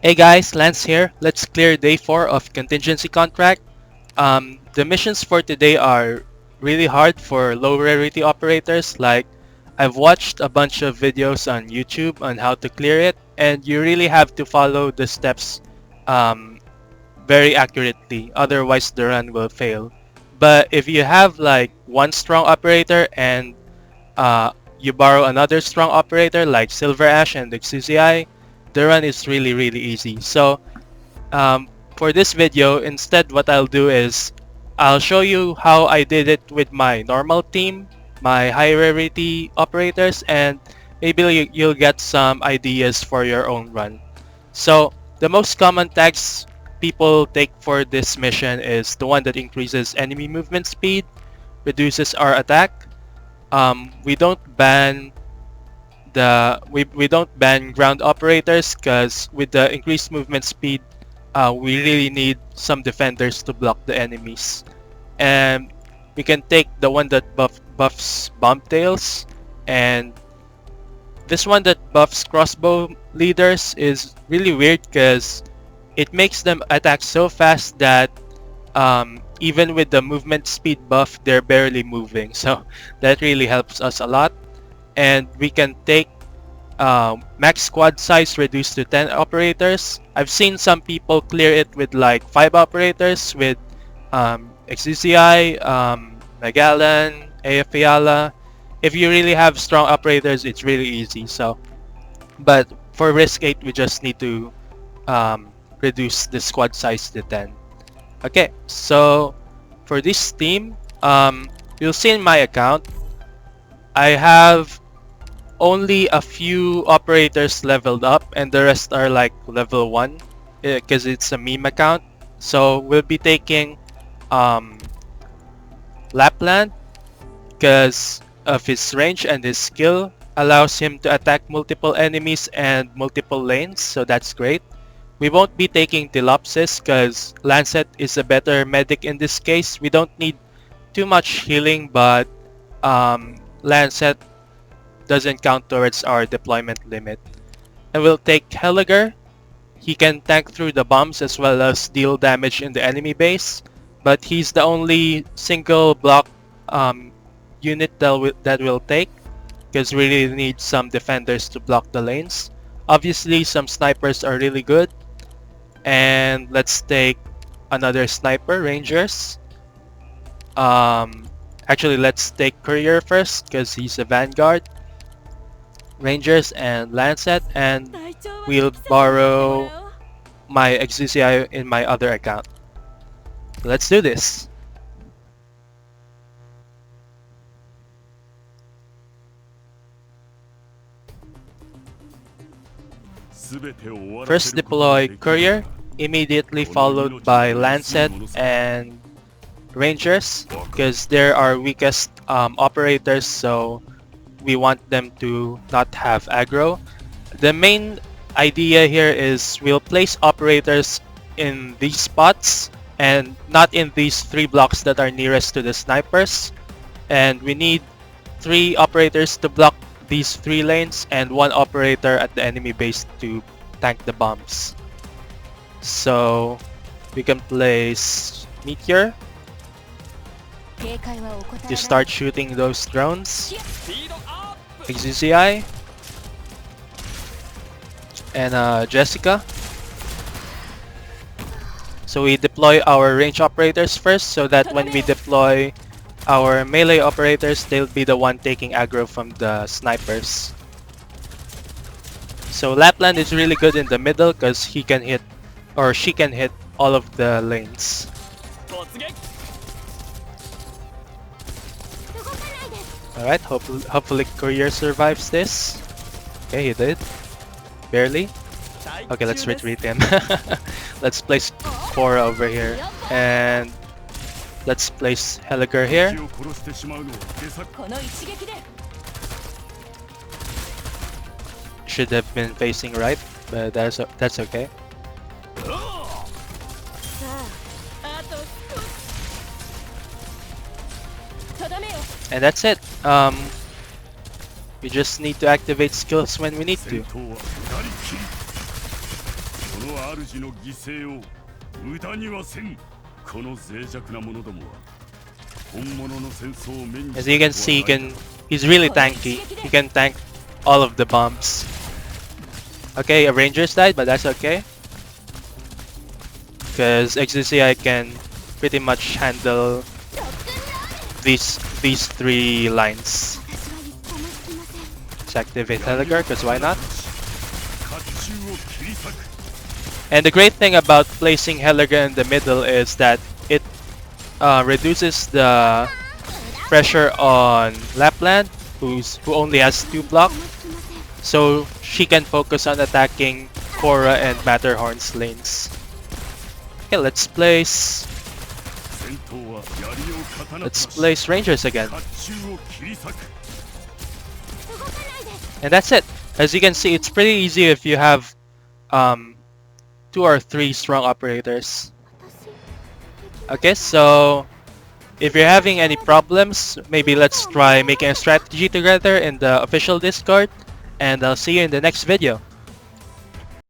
Hey guys, Lance here. Let's clear day 4 of contingency contract. The missions for today are really hard for low rarity operators. Like, I've watched a bunch of videos on YouTube on how to clear it, and you really have to follow the steps um, very accurately, otherwise the run will fail. But if you have like one strong operator and you borrow another strong operator like Silver Ash and XCCI, the run is really easy. So um, for this video, instead what I'll do is I'll show you how I did it with my normal team, my high rarity operators, and maybe you'll get some ideas for your own run. So the most common tags people take for this mission is the one that increases enemy movement speed, reduces our attack. We don't ban we don't ban ground operators because with the increased movement speed, we really need some defenders to block the enemies. And we can take the one that buffs bomb tails, and this one that buffs crossbow leaders is really weird because it makes them attack so fast that even with the movement speed buff, they're barely moving. So that really helps us a lot. And we can take max squad size reduced to 10 operators. I've seen some people clear it with like 5 operators with XCCI, Magellan, AF. If you really have strong operators, it's really easy. So, but for risk 8, we just need to reduce the squad size to 10. Okay, so for this team, you'll see in my account, I have only a few operators leveled up and the rest are like level 1 because it's a meme account. So we'll be taking Lapland because of his range, and his skill allows him to attack multiple enemies and multiple lanes, so that's great. We won't be taking Dilopsis because Lancet is a better medic in this case. We don't need too much healing, but Lancet doesn't count towards our deployment limit. And we'll take Heliger. He can tank through the bombs as well as deal damage in the enemy base, but he's the only single block unit that we'll take because we really need some defenders to block the lanes. Obviously some snipers are really good, and let's take another sniper, Rangers. Actually, let's take Courier first because he's a Vanguard. Rangers and Lancet, and we'll borrow my XCCI in my other account. Let's do this. First deploy Courier, immediately followed by Lancet and Rangers because they're our weakest operators, so we want them to not have aggro. The main idea here is we'll place operators in these spots and not in these 3 blocks that are nearest to the snipers. And we need 3 operators to block these 3 lanes and 1 operator at the enemy base to tank the bombs. So we can place Meteor to start shooting those drones, XCCI, and Jessica. So we deploy our range operators first so that when we deploy our melee operators, they'll be the one taking aggro from the snipers. So Lapland is really good in the middle because he can hit, or she can hit, all of the lanes. Alright, hopefully Courier survives this. Okay, he did. Barely. Okay, let's retreat him. Let's place Cora over here. And let's place Heliger here. Should have been facing right, but that's okay. And that's it. We just need to activate skills when we need to. As you can see, he's really tanky. He can tank all of the bombs. Okay, a Rangers died, but that's okay. Because XDCI can pretty much handle these three lines. Let's activate Helliger, because why not? And the great thing about placing Helliger in the middle is that it reduces the pressure on Lapland, who only has 2 block, so she can focus on attacking Korra and Matterhorn's lanes. Okay, let's place Rangers again. And that's it. As you can see, it's pretty easy if you have 2 or 3 strong operators. Okay, so if you're having any problems, maybe let's try making a strategy together in the official Discord, and I'll see you in the next video.